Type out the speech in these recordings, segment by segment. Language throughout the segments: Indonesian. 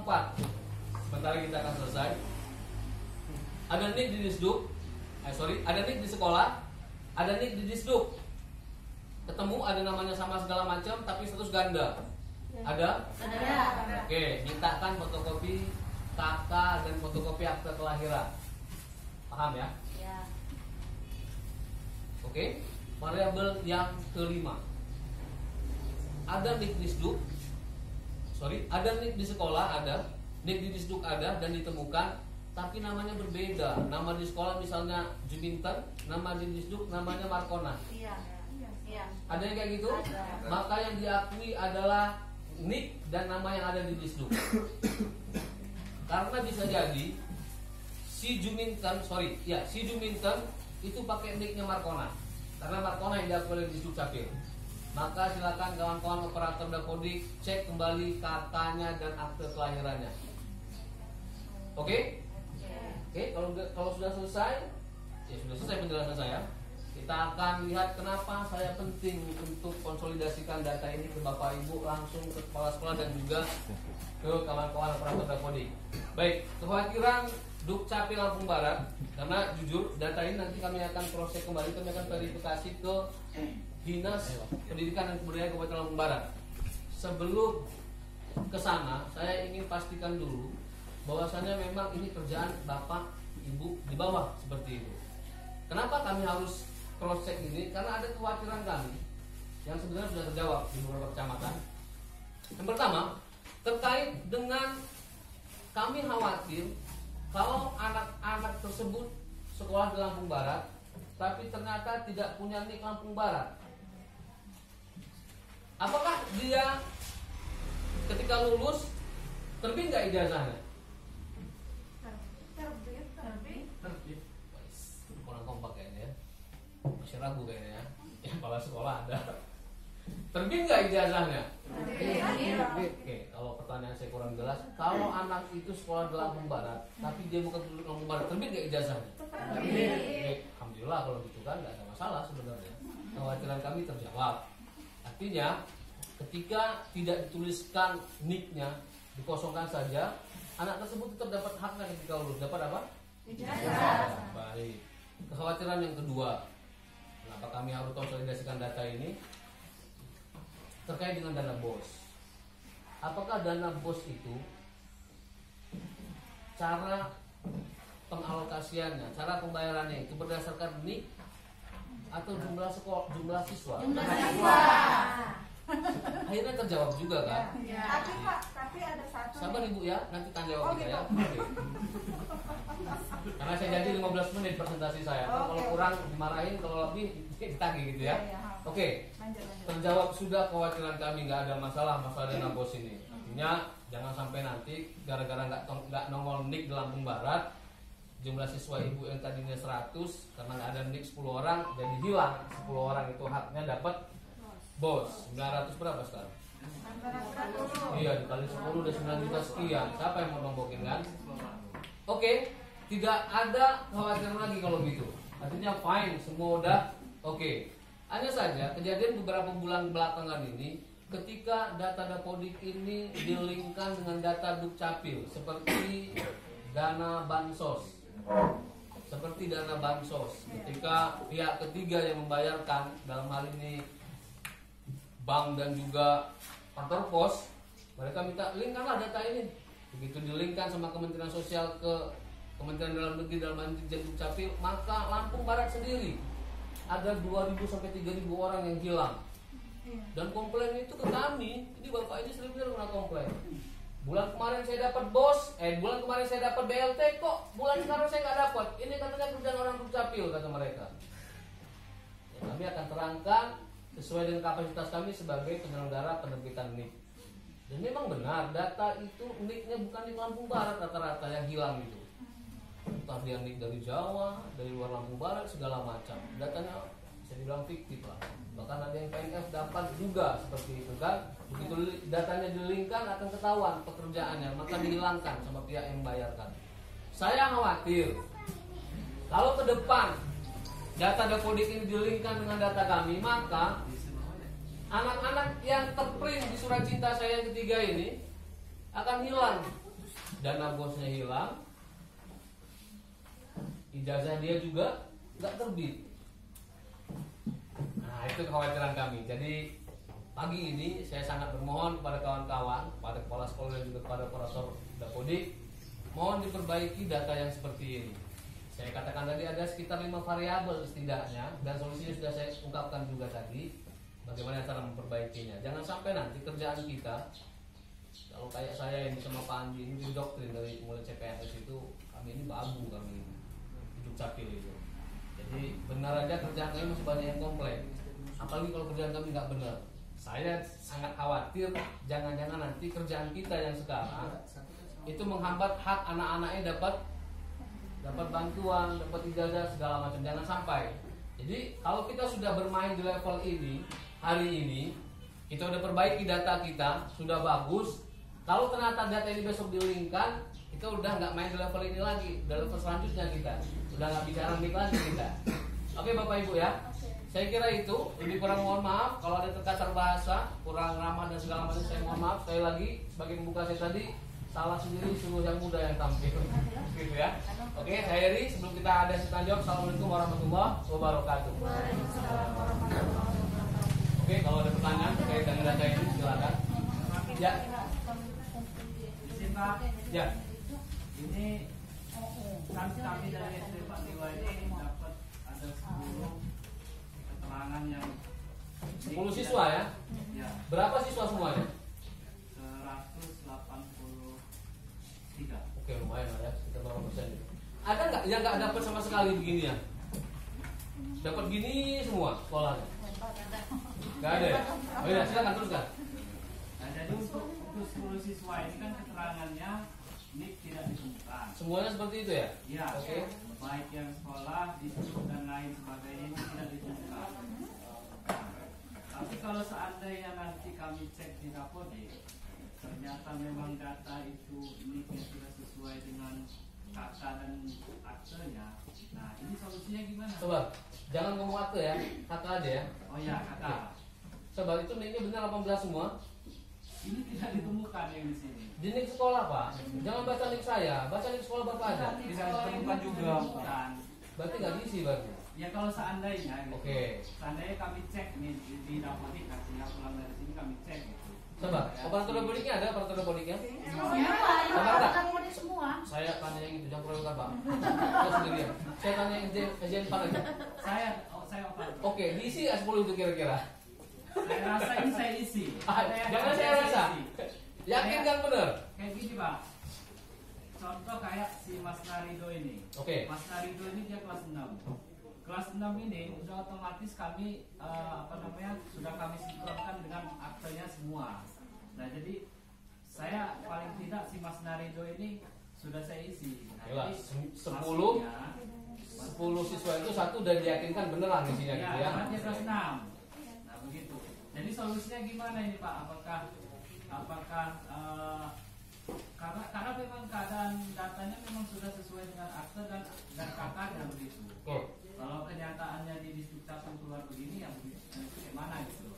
4. Sebentar kita akan selesai. Ada nik di Disduk. Ada nik di sekolah, ada nik di Disduk. Ketemu ada namanya sama segala macam tapi status ganda. Ada? Ada. Oke, mintakan fotokopi KK dan fotokopi akte kelahiran. Paham ya? Ya. Oke. Variabel yang kelima. Ada nik di Disduk. Ada nik di sekolah, ada. Nik di Disduk ada dan ditemukan, tapi namanya berbeda. Nama di sekolah misalnya Juminten, nama di Disduk namanya Markona. Iya. Ada yang kayak gitu? Ada. Maka yang diakui adalah nik dan nama yang ada di Disduk. Karena bisa jadi si Juminten itu pakai niknya Markona. Karena Markona yang diakui oleh Disduk Capil. Maka silakan kawan-kawan operator Dapodik cek kembali katanya dan akte kelahirannya. Oke? Oke, kalau sudah selesai, ya sudah selesai penjelasan saya. Kita akan lihat kenapa saya penting untuk konsolidasikan data ini ke Bapak Ibu, langsung ke kepala sekolah dan juga ke kawan-kawan operator Dapodik. Baik, kekhawatiran Dukcapil Lampung Barat, karena jujur data ini nanti kami akan proses kembali, kami akan verifikasi ke Dinas Pendidikan dan Kebudayaan Kabupaten Lampung Barat. Sebelum ke sana, saya ingin pastikan dulu bahwasannya memang ini kerjaan Bapak Ibu di bawah seperti itu. Kenapa kami harus cross check ini? Karena ada kekhawatiran kami yang sebenarnya sudah terjawab di beberapa kecamatan. Yang pertama, terkait dengan kami khawatir kalau anak-anak tersebut sekolah di Lampung Barat, tapi ternyata tidak punya nik Lampung Barat. Apakah dia ketika lulus terbit nggak ijazahnya? Terbit. Kurang kompak kayaknya ya. Masih ragu kayaknya ya. Yang kepala sekolah ada. Terbit nggak ijazahnya? Oke, kalau pertanyaan saya kurang jelas, kalau anak itu sekolah di Lampung Barat, tapi dia bukan penduduk Lampung Barat, terbit nggak ijazahnya? Terbit. Alhamdulillah kalau gitu kan nggak ada masalah sebenarnya. Kekhawatiran kami terjawab. Artinya, ketika tidak dituliskan niknya, dikosongkan saja, anak tersebut tetap dapat haknya ketika lulus. Dapat apa? Ijazah. Baik. Kekhawatiran yang kedua, kenapa kami harus konsolidasikan data ini? Terkait dengan dana BOS. Apakah dana BOS itu cara pengalokasiannya, cara pembayarannya itu berdasarkan nik atau jumlah siswa? Jumlah siswa. Akhirnya terjawab juga kan? Ya. Tapi ada satu. Sabar Ibu ya, nanti tanya jawab kita ya. Oke. Karena saya janji 15 menit presentasi saya. Kalau kurang dimarahin, kalau lebih ditagih gitu ya. Oke. Terjawab sudah kekhawatiran kami, nggak ada masalah dana BOS ini. Artinya jangan sampai nanti gara-gara nggak nongol nik di Lampung Barat, jumlah siswa Ibu yang tadinya 100 karena nggak ada nik 10 orang jadi hilang 10 orang itu haknya dapat BOS. 900 berapa sekarang? 900. Iya, dikali 10 udah 9 juta sekian. Siapa yang mau nombokin kan? Oke, tidak ada kekhawatiran lagi kalau gitu. Artinya fine, semua udah oke. Hanya saja kejadian beberapa bulan belakangan ini, ketika data Dapodik ini dilingkan dengan data Dukcapil, seperti dana bansos, ketika pihak ketiga yang membayarkan, dalam hal ini bank dan juga kantor pos, mereka minta linkkanlah data ini. Begitu dilingkan sama Kementerian Sosial ke Kementerian Dalam Negeri dalam hal ini Dukcapil, maka Lampung Barat sendiri ada 2.000 sampai 3.000 orang yang hilang. Dan komplain itu ke kami. Ini Bapak ini sering pernah komplain. Bulan kemarin saya dapat BOS, bulan kemarin saya dapat BLT, kok bulan sekarang saya nggak dapat. Ini katanya kerjaan orang Dukcapil, kata mereka. Ya, kami akan terangkan sesuai dengan kapasitas kami sebagai penyelenggara penerbitan NIK. Dan memang benar, data itu NIK-nya bukan di Lampung Barat rata-rata yang hilang itu. Entah dia NIK dari Jawa, dari luar Lampung Barat, segala macam. Datanya bisa dibilang fiktif lah. Bahkan ada yang PNS dapat juga seperti itu kan. Begitu datanya dilingkan akan ketahuan pekerjaannya, maka dihilangkan sama pihak yang membayarkan. Saya khawatir kalau ke depan data Dapodik ini dilingkan dengan data kami, maka anak-anak yang terprint di surat cinta saya yang ketiga ini akan hilang dana bosnya hilang, ijazah dia juga nggak terbit. Nah, itu kekhawatiran kami. Jadi pagi ini saya sangat bermohon kepada kawan-kawan, kepada kepala sekolah dan juga kepada operator Dapodik, mohon diperbaiki data yang seperti ini. Saya katakan tadi ada sekitar 5 variabel setidaknya, dan solusinya sudah saya ungkapkan juga tadi. Bagaimana cara memperbaikinya? Jangan sampai nanti kerjaan kita, kalau kayak saya ini sama Pak Andi ini didoktrin dari mulai CPNS itu, kami ini babu, kami hidup capil itu. Jadi benar aja kerjaan kami masih banyak yang komplain. Apalagi kalau kerjaan kami nggak benar. Saya sangat khawatir jangan-jangan nanti kerjaan kita yang sekarang itu menghambat hak anak-anaknya dapat bantuan, dapat ijazah segala macam. Jangan sampai. Jadi kalau kita sudah bermain di level ini hari ini, kita udah perbaiki data kita, sudah bagus. Kalau ternyata data ini besok dilingkan, kita udah nggak main di level ini lagi, udah level selanjutnya kita, udah nggak bicara mik lagi kita. Oke Bapak Ibu ya, saya kira itu. Lebih kurang mohon maaf kalau ada terkasar bahasa, kurang ramah dan segala macam, saya mohon maaf. Sekali lagi sebagai pembuka saya tadi, salah sendiri suruh yang muda yang tampil, gitu ya. Oke, saya Heri. Sebelum kita ada sesi jawab, assalamualaikum warahmatullahi wabarakatuh. Oke, kalau ada pertanyaan terkait dengan data ini silakan. Ya. Pak, Ya. ini kan kami dari SD Pak Dewa ini dapat ada 10 keterangan yang 10 siswa ya. Ya, Berapa siswa semuanya? 183. Oke, lumayan lah ya. Sekitar berapa persen itu? Ada nggak yang nggak dapat sama sekali begini ya? Dapat gini semua sekolahnya? Nggak ada ya? Oh iya, silakan teruskan. Nah, jadi untuk 10 siswa ini kan keterangannya ini tidak ditemukan. Semuanya seperti itu ya? Ya, Oke. baik yang sekolah, distrik dan lain sebagainya ini tidak ditemukan. Nah, tapi kalau seandainya nanti kami cek di Dapodik, ternyata memang data itu ini sudah sesuai dengan kakak dan aktenya. Nah, ini solusinya gimana? Coba, jangan ngomong akte ya, kata aja ya. Oh ya, kakak. Coba itu niknya benar 18 semua. Ini tidak ditemukan yang di sini. Di nik sekolah Pak. Jangan baca nik saya, baca nik sekolah Bapak aja. Tidak ditemukan juga. Bukan. Berarti nggak diisi berarti. Ya kalau seandainya gitu. Oke. Seandainya kami cek nih di Dapodik, hasilnya pulang dari sini kami cek gitu. Coba, operator bodiknya ada operator bodiknya? Semua. Saya tanya yang itu, jangan provokan Pak. Saya sendirian. Saya tanya izin Pak aja. Saya apa? Oke, diisi nggak 10 itu kira-kira? Saya rasa ini saya isi. Jangan saya rasa. Yakin kan benar? Kayak gini Pak. Contoh kayak si Mas Narido ini. Oke. Mas Narido ini dia kelas 6. Kelas 6 ini udah otomatis kami sudah kami sinkronkan dengan aktenya semua. Nah jadi saya paling tidak si Mas Narido ini sudah saya isi. Nah, Yalah, jadi 10 siswa itu satu udah diyakinkan beneran isinya gitu ya. karena dia kelas 6. Nah begitu. Jadi solusinya gimana ini Pak? Apakah karena memang keadaan datanya memang sudah sesuai dengan akte dan kakaknya begitu. Oke. Kalau kenyataannya di distrik Capung keluar begini, yang begitu gimana gitu?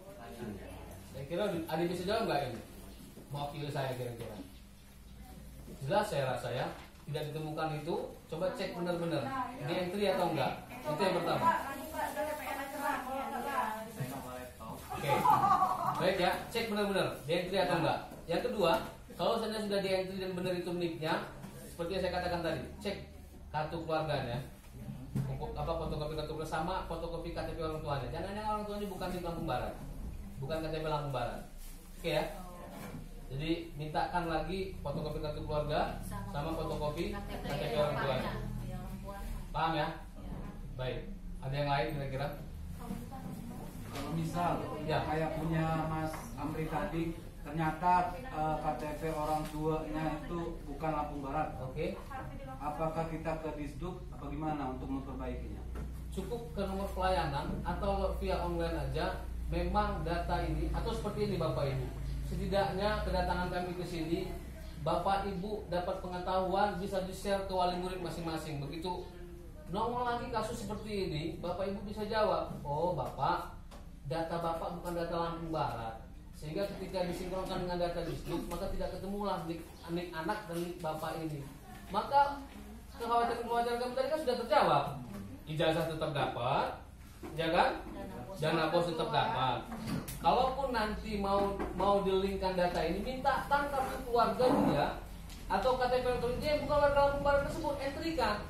Pertanyaannya. Saya kira ada bisa jawab nggak ini? Mewakili saya kira-kira. Jelas saya rasa ya, tidak ditemukan itu. Coba cek benar-benar di entry atau enggak. Itu yang pertama. Saya nggak boleh tahu. Oke. Baik ya, cek benar-benar di entry atau enggak. Yang kedua, kalau saya sudah di entry dan benar itu nicknya, seperti yang saya katakan tadi, cek kartu keluarganya. Fotokopi kartu keluarga sama fotokopi KTP orang tuanya. Jangan yang orang tuanya bukan di Lampung Barat, bukan KTP Lampung Barat. Oke ya. Jadi mintakan lagi fotokopi kartu keluarga sama fotokopi KTP orang tuanya. Paham ya? Baik. Ada yang lain kira-kira? Kalau misal Ya. kayak punya Mas Amri tadi, ternyata KTP orang tuanya itu bukan Lampung Barat. Oke. Apakah kita ke Disduk apa gimana untuk memperbaikinya? Cukup ke nomor pelayanan atau via online aja. Memang data ini atau seperti ini Bapak Ibu. Setidaknya kedatangan kami ke sini, Bapak Ibu dapat pengetahuan bisa di-share ke wali murid masing-masing. Begitu nongol lagi kasus seperti ini, Bapak Ibu bisa jawab, oh Bapak, data Bapak bukan data Lampung Barat. Sehingga ketika disinkronkan dengan data Disduk, maka tidak ketemulah nik anak dan nik bapak ini. Maka kekhawatiran kami tadi kan sudah terjawab. Ijazah tetap dapat, ya kan? Dana bos tetap dapat. Kalaupun nanti mau dilingkan data ini, minta tangkap ke keluarga dia atau KTP elektronik dia bukan warga Lampung Barat tersebut, entrikan.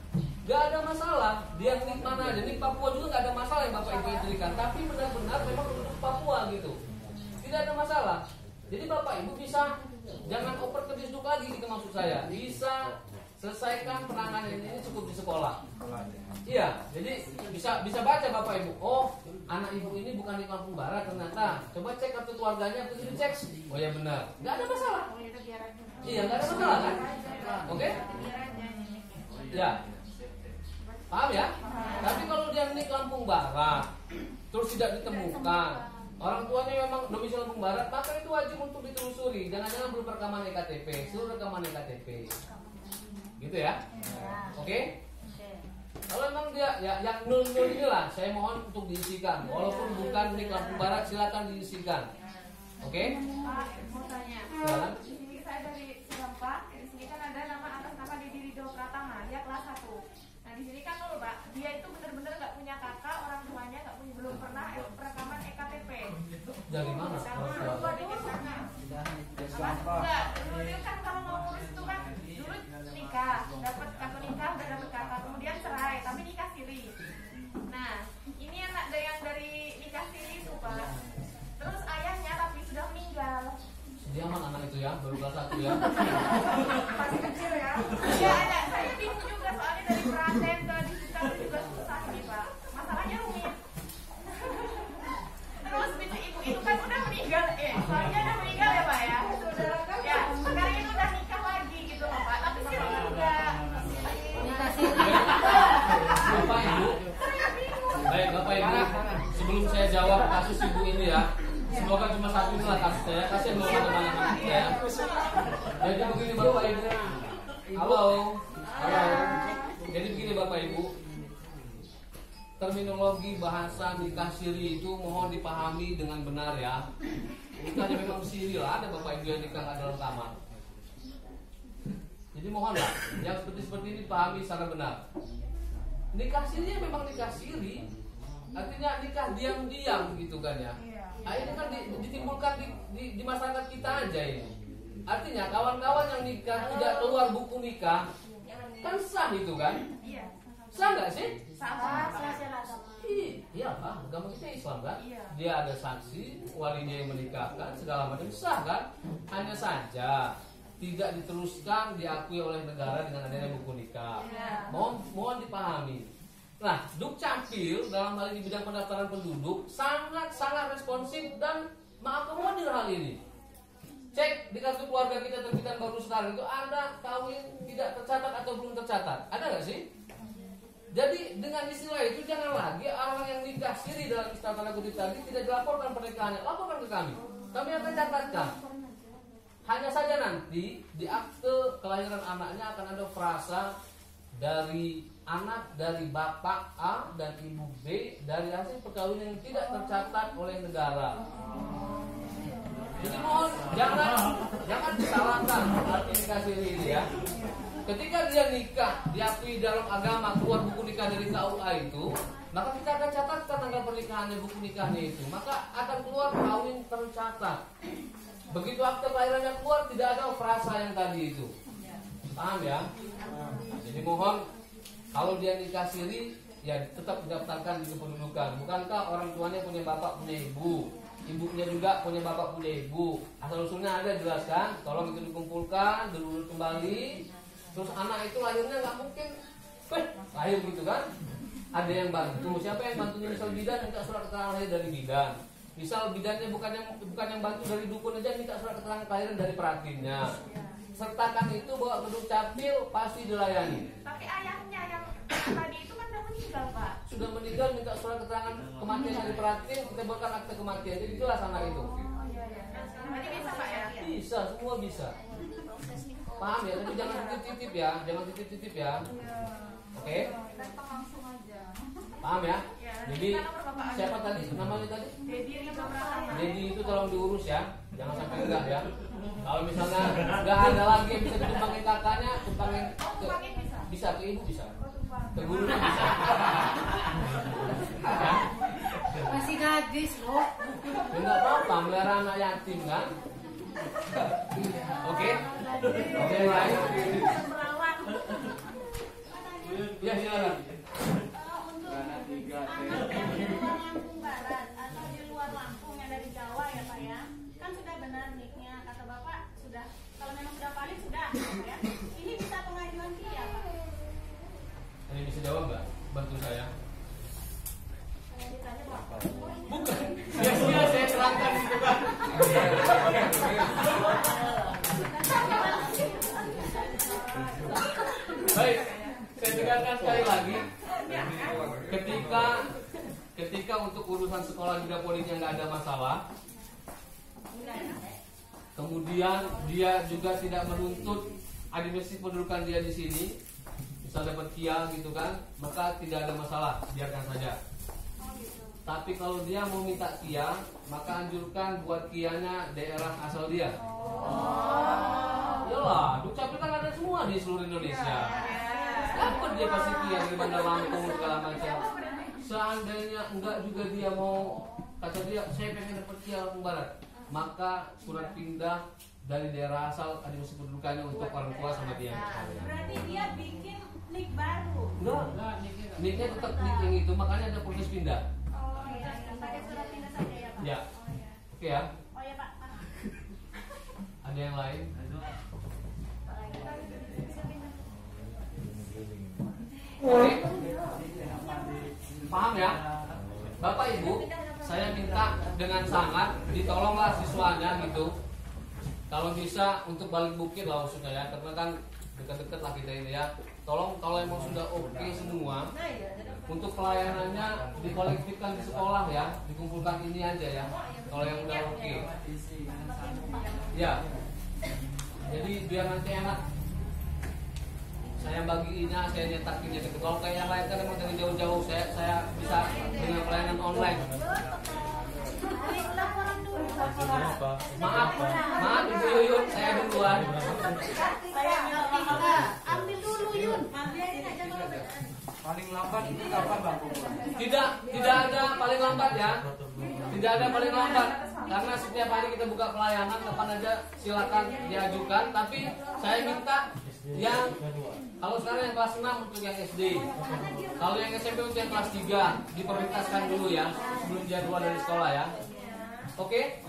Gak ada masalah. Dia nik mana aja, nik Papua juga gak ada masalah yang bapak ibu entrikan. Tapi benar-benar memang penduduk Papua gitu. Tidak ada masalah. Jadi bapak ibu bisa jangan oper ke disduk lagi gitu maksud saya. Bisa selesaikan penanganan ini cukup di sekolah. Iya, jadi bisa baca bapak ibu. Oh, anak ibu ini bukan di Lampung Barat ternyata. Coba cek kartu keluarganya, begitu cek. Oh ya benar, nggak ada masalah. Iya, nggak ada masalah kan? Oke? Ya, paham ya? Tapi kalau dia di Lampung Barat, terus tidak ditemukan, orang tuanya memang domisili Lampung Barat, maka itu wajib untuk ditelusuri. Jangan-jangan belum rekaman EKTP, seluruh rekaman EKTP. Gitu ya? Oke? Kalau memang dia ya yang 00 inilah saya mohon untuk diisikan. Walaupun bukan di Lampung Barat silakan diisikan. Oke? Pak, mau tanya. Silakan. Di sini saya dari Serampak. Di sini kan ada nama atas nama Didi Ridho Pratama. Dia kelas 1. Nah di sini kan dulu Pak, dia itu benar-benar nggak punya kakak, orang tuanya nggak punya, belum pernah rekaman EKTP. Dari mana? Dua di sana. Enggak, dulu dia kan kalau mau ngurus itu kan dulu nikah, dapat kartu nikah, udah dapat kakak, kemudian cerai, tapi nikah siri. Nah, ini anak yang dari nikah siri itu Pak. Terus ayahnya tapi sudah meninggal. Dia mana anak itu ya? Baru kelas 1 ya? Masih kecil ya? Iya ada, saya bingung juga soalnya dari Praten ke digital juga susah nih Pak. Masalahnya rumit. Terus ibu itu kan udah meninggal, soalnya udah meninggal ya Pak ya? Ya, sekarang itu udah nikah lagi gitu loh Pak. Tapi siri juga. Nikah siri. Bapak Ibu. Baik Bapak Ibu, sebelum saya jawab kasus ibu ini ya, semoga cuma satu inilah kasusnya ya, kasih belum mana-mana ya. Jadi begini Bapak Ibu. Halo. Jadi begini Bapak Ibu. Terminologi bahasa nikah siri itu mohon dipahami dengan benar ya. Nikahnya memang siri lah, ada Bapak Ibu yang nikah nggak dalam kamar. Jadi mohonlah yang seperti ini dipahami secara benar. Nikah siri memang nikah siri, artinya nikah diam-diam gitu kan ya. Nah, ini kan ditimbulkan di masyarakat kita aja ini. Artinya kawan-kawan yang nikah tidak keluar buku nikah kan sah itu kan? Iya. Sah nggak sih? Sah. Iya Pak, agama kita Islam kan? Iya. Dia ada saksi, walinya yang menikahkan, segala macam sah kan? Hanya saja tidak diteruskan diakui oleh negara dengan adanya buku nikah. Iya. Mohon dipahami. Nah, Dukcapil dalam hal ini bidang pendaftaran penduduk sangat responsif dan mengakomodir hal ini. Cek di kartu keluarga kita terbitan baru sekarang itu ada kawin tidak tercatat atau belum tercatat. Ada nggak sih? Jadi dengan istilah itu jangan lagi orang yang nikah siri dalam istilah tanda kutip tadi tidak dilaporkan pernikahannya, laporkan ke kami. Kami akan catatkan. Hanya saja nanti di akte kelahiran anaknya akan ada frasa dari anak dari bapak A dan ibu B dari hasil perkawinan yang tidak tercatat oleh negara. Jadi mohon jangan disalahkan arti nikah siri ini ya. Ketika dia nikah diakui dalam agama keluar buku nikah dari KUA itu, maka kita akan catatkan tanggal pernikahannya, buku nikahnya itu, maka akan keluar kawin tercatat. Begitu akte kelahirannya keluar tidak ada frasa yang tadi itu. Paham ya? Jadi mohon kalau dia nikah siri ya tetap didaftarkan di kependudukan. Bukankah orang tuanya punya bapak punya ibu, ibunya juga punya bapak punya ibu. Asal usulnya ada jelas kan? Tolong itu dikumpulkan, diurut kembali. Terus anak itu lahirnya nggak mungkin lahir gitu kan? Ada yang bantu. Siapa yang bantunya? Misal bidan minta surat keterangan lahir dari bidan. Misal bidannya bukan yang bantu dari dukun aja, minta surat keterangan kelahiran dari peratinnya. Sertakan itu bawa ke Dukcapil pasti dilayani. Tapi ayahnya yang tadi itu kan sudah meninggal Pak. Sudah meninggal minta surat keterangan kematian dari peratin, kita buatkan akte kematian. Jadi jelas anak itu. Oh iya. Berarti bisa Pak ya? Bisa, semua bisa. Paham ya? Tapi jangan titip-titip ya, Oke? Datang langsung aja. Paham ya? Jadi Nomor bapak siapa tadi namanya tadi? Dedi Ridho Pratama. Dedi itu tolong diurus ya, jangan sampai enggak ya. Kalau misalnya nggak ada lagi yang bisa ditumpangin kakaknya, tumpangin bisa ke ibu bisa, ke guru bisa. Ya? Masih gadis loh. Ya nggak apa-apa, melihara anak yatim kan? Oke? Oke, lain. Ya silakan. Untuk anak yang di Lampung Barat atau di luar Lampung yang dari Jawa ya Pak ya, kan sudah benar niknya kata Bapak sudah, kalau memang sudah valid sudah ya. Ini bisa pengajuan dia Pak. Ini bisa jawab nggak? Bantu saya. Saya ditanya Bapak. Bukan. Sia-sia saya terangkan gitu kan. Baik, saya tegaskan sekali lagi. Ketika untuk urusan sekolah hidroponiknya nggak ada masalah, kemudian dia juga tidak menuntut administrasi pendudukan dia di sini, misal dapat KIA gitu kan, maka tidak ada masalah, biarkan saja. Tapi kalau dia mau minta KIA, maka anjurkan buat KIA-nya daerah asal dia. Yalah, Dukcapil kan ada semua di seluruh Indonesia. Dapat dia pasti KIA di Bandar Lampung segala macam. Seandainya enggak juga dia mau, kata dia, saya pengen dapat KIA Lampung Barat, maka surat pindah dari daerah asal administrasi pendudukannya untuk orang tua sama dia. Berarti dia bikin nik baru. Enggak, niknya tetap nik yang itu, makanya ada proses pindah. Oh iya, pakai surat pindah saja ya Pak. Ya. Oh iya. Oke ya. Oh iya Pak. Ada yang lain? Oke. Paham ya? Bapak Ibu, saya minta dengan sangat ditolonglah siswanya gitu. Kalau bisa untuk balik bukit lah maksudnya ya, karena kan dekat-dekat lah kita ini ya. Tolong kalau emang sudah oke semua, untuk pelayanannya dikolektifkan di sekolah ya, dikumpulkan ini aja ya. Kalau yang udah oke. Ya. Jadi biar nanti enak. Saya bagiinnya, saya nyetakinnya gitu. Kalau kayak yang lain kan emang dari jauh-jauh, saya bisa dengan pelayanan online. Maaf Ibu Yuyun, saya duluan. Ambil dulu Yun. Paling lambat itu kapan Bang? Tidak ada paling lambat ya. Tidak ada paling lambat. Karena setiap hari kita buka pelayanan, kapan aja silakan diajukan. Tapi saya minta yang kalau sekarang yang kelas 6 untuk yang SD. Kalau yang SMP untuk yang kelas 3 diprioritaskan dulu ya sebelum dia keluar dari sekolah ya. Oke?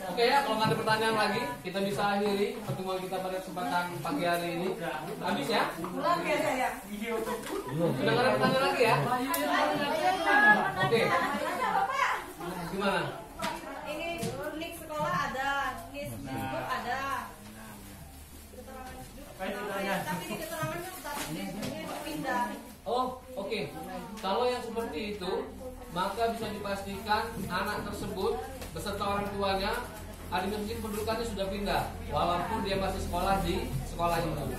Oke ya, kalau nggak ada pertanyaan lagi, kita bisa akhiri pertemuan kita pada kesempatan pagi hari ini. Habis ya? Pulang ya saya. Sudah nggak ada pertanyaan lagi ya? Oke. Gimana? Ini nik sekolah ada, nik Facebook ada. Tapi di keterangannya statusnya pindah. Oh, oke. Kalau yang seperti itu, maka bisa dipastikan anak tersebut beserta orang tuanya administrasi pendudukannya sudah pindah, walaupun dia masih sekolah di sekolah ibu.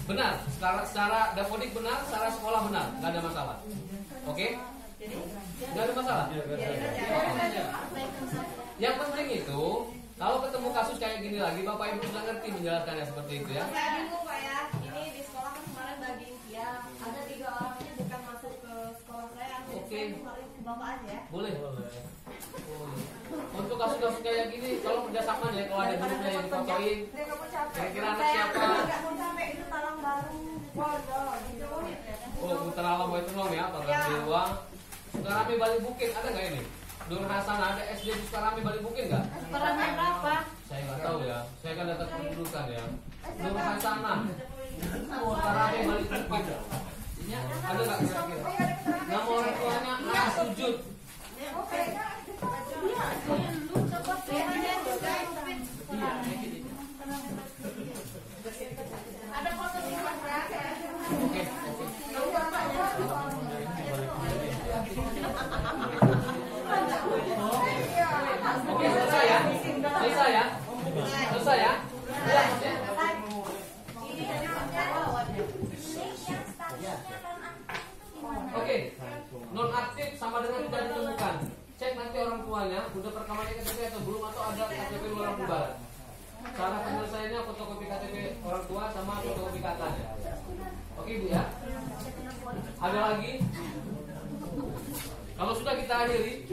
Benar, secara dapodik benar, secara sekolah benar, nggak ada masalah. Oke? Nggak ada masalah. Yang penting itu, kalau ketemu kasus kayak gini lagi, Bapak Ibu sudah ngerti menjelaskannya seperti itu ya. Saya bingung Pak ya, ini di sekolah kan kemarin bagiin dia, ada 3 orang ini bukan masuk ke sekolah saya. Oke. Kemarin ke Bapak aja ya. Boleh. Untuk kasus-kasus kayak gini, tolong kerjasama ya. Kalau ada gurunya yang difotoin, kira-kira anak siapa? Nggak mau sampai itu talang baru. Waduh, gitu. Oh, putra alam itu dong ya, program di uang. Sukarame Bali Bukit ada nggak ini? Nur Hasan ada SD di Sukarame Bali Bukit nggak? Perannya berapa? Saya nggak tahu ya. Saya kan data kependudukan ya. Nur Hasanah. Sukarame Bali Bukit. Ada nggak kira-kira? Nama orang tuanya anak sujud. Ada foto di kelas ya. Oke. Oke, selesai ya? Selesai ya? Selesai ya? Oke. Non aktif sama dengan tidak Oke Bu ya. Ada lagi? Kalau sudah kita akhiri.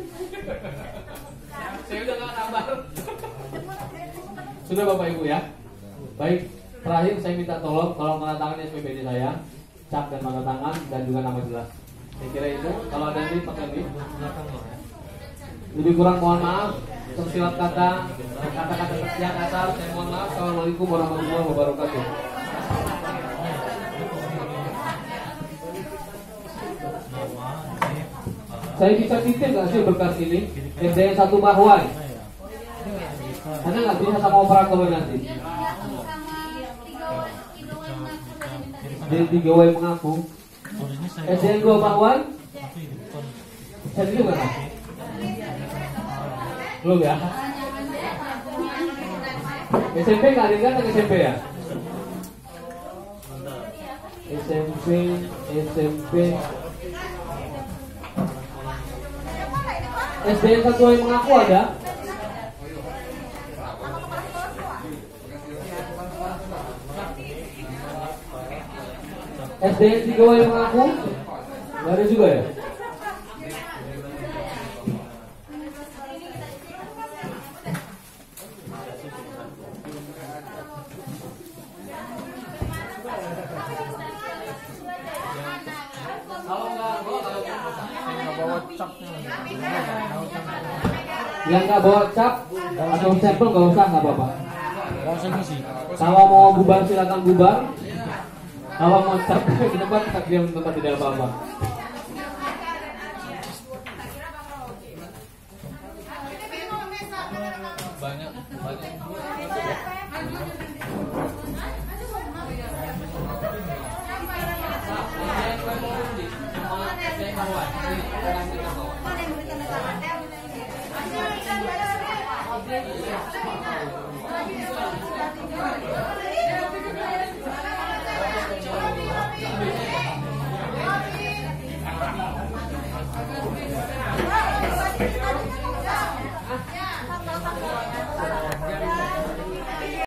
Saya udah gak sabar. Sudah Bapak Ibu ya. Baik, terakhir saya minta tolong menandatangani SPPD saya, cap dan tanda tangan dan juga nama jelas. Saya kira itu. Kalau ada yang pakai ini. Lebih kurang mohon maaf. Tersilat kata-kata yang kasar. Saya mohon maaf. Assalamualaikum warahmatullahi wabarakatuh. Saya bisa titip nggak sih berkas ini? SDN 1 Bahwai. Karena nggak bisa sama operator nanti. D3W mengaku. SDN 2 Bahwai. Saya juga nggak? Belum ya? SMP nggak ada kan SMP ya? SMP SDN 1 yang mengaku ada? SDN 3 yang mengaku? Nggak ada juga ya? Yang nggak bawa cap atau sampel nggak usah, nggak apa-apa. Kalau mau bubar silakan bubar. Kalau mau cap di tempat diam tempat tidak apa-apa. Banyak.